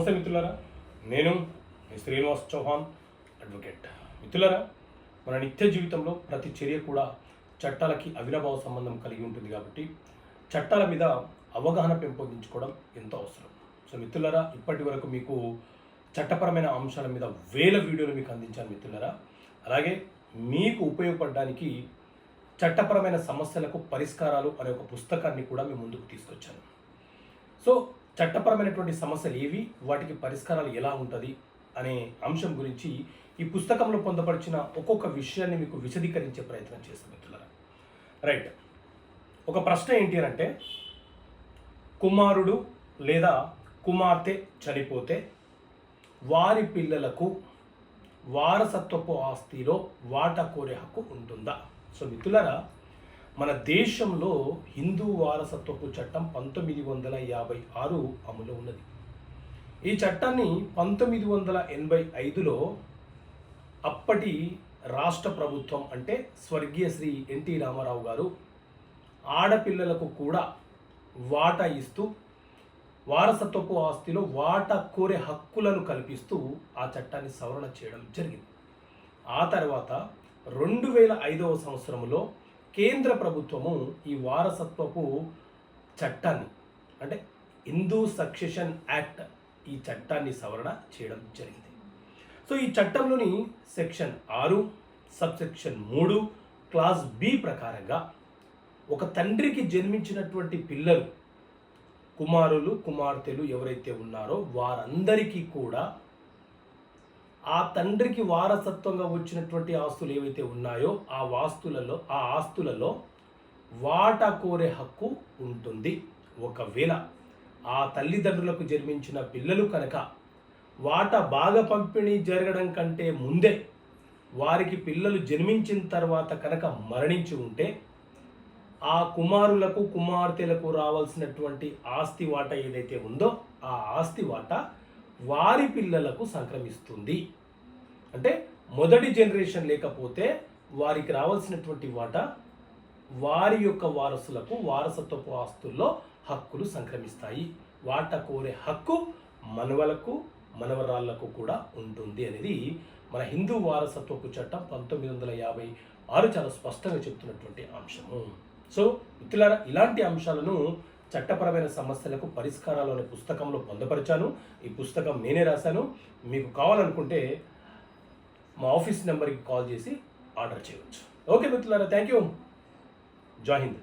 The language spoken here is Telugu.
నమస్తే మిత్రులారా, నేను శ్రీనివాస్ చౌహాన్ అడ్వకేట్. మిత్రులారా, మన నిత్య జీవితంలో ప్రతి చర్య కూడా చట్టాలకి అవినాభావ సంబంధం కలిగి ఉంటుంది కాబట్టి చట్టాల మీద అవగాహన పెంపొందించుకోవడం ఎంతో అవసరం. సో మిత్రులారా, ఇప్పటి వరకు మీకు చట్టపరమైన అంశాల మీద వేల వీడియోలు మీకు అందించాను మిత్రులారా. అలాగే మీకు ఉపయోగపడడానికి చట్టపరమైన సమస్యలకు పరిష్కారాలు అనే ఒక పుస్తకాన్ని కూడా మేము ముందుకు తీసుకొచ్చాను. సో చట్టపరమైనటువంటి సమస్యలు ఏవి, వాటికి పరిష్కారాలు ఎలా ఉంటుంది అనే అంశం గురించి ఈ పుస్తకంలో పొందపరిచిన ఒక్కొక్క విషయాన్ని మీకు విశదీకరించే ప్రయత్నం చేస్తాం మిత్రులారా. రైట్, ఒక ప్రశ్న ఏంటి అంటే, కుమారుడు లేదా కుమార్తె చనిపోతే వారి పిల్లలకు వారసత్వపు ఆస్తిలో వాటా కోరే హక్కు ఉంటుందా? సో మిత్రులారా, మన దేశంలో హిందూ వారసత్వపు చట్టం 1956 అమలు ఉన్నది. ఈ చట్టాన్ని 1985లో అప్పటి రాష్ట్ర ప్రభుత్వం అంటే స్వర్గీయ శ్రీ ఎన్టీ రామారావు గారు ఆడపిల్లలకు కూడా వాటా ఇస్తూ వారసత్వపు ఆస్తిలో వాటా కోరే హక్కులను కల్పిస్తూ ఆ చట్టాన్ని సవరణ చేయడం జరిగింది. ఆ తర్వాత 2005వ సంవత్సరంలో కేంద్ర ప్రభుత్వము ఈ వారసత్వపు చట్టాన్ని అంటే హిందూ సక్సెషన్ యాక్ట్ ఈ చట్టాన్ని సవరణ చేయడం జరిగింది. సో ఈ చట్టంలోని సెక్షన్ 6 సబ్సెక్షన్ 3 క్లాస్ బి ప్రకారంగా ఒక తండ్రికి జన్మించినటువంటి పిల్లలు, కుమారులు కుమార్తెలు ఎవరైతే ఉన్నారో వారందరికీ కూడా ఆ తండ్రికి వారసత్వంగా వచ్చినటువంటి ఆస్తులు ఏవైతే ఉన్నాయో ఆ ఆస్తులలో వాటా కోరే హక్కు ఉంటుంది. ఒకవేళ ఆ తల్లిదండ్రులకు జన్మించిన పిల్లలు కనుక వాటా భాగ పంపిణీ జరగడం కంటే ముందే వారికి పిల్లలు జన్మించిన తర్వాత కనుక మరణించి ఉంటే ఆ కుమారులకు కుమార్తెలకు రావాల్సినటువంటి ఆస్తి వాటా ఏదైతే ఉందో ఆ ఆస్తి వాటా వారి పిల్లలకు సంక్రమిస్తుంది. అంటే మొదటి జనరేషన్ లేకపోతే వారికి రావాల్సినటువంటి వాటా వారి యొక్క వారసులకు వారసత్వపు ఆస్తుల్లో హక్కులు సంక్రమిస్తాయి. వాటా కోరే హక్కు మనవలకు మనవరాళ్లకు కూడా ఉంటుంది అనేది మన హిందూ వారసత్వపు చట్టం 1956 చాలా స్పష్టంగా చెప్తున్నటువంటి అంశము. సో మిత్రులారా, ఇలాంటి అంశాలను చట్టపరమైన సమస్యలకు పరిష్కారాలు అనే పుస్తకంలో పొందపరిచాను. ఈ పుస్తకం నేనే రాశాను. మీకు కావాలనుకుంటే మా ఆఫీస్ నెంబర్కి కాల్ చేసి ఆర్డర్ చేయవచ్చు. ఓకే మిత్రులారా, థ్యాంక్ యూ. జై హింద్.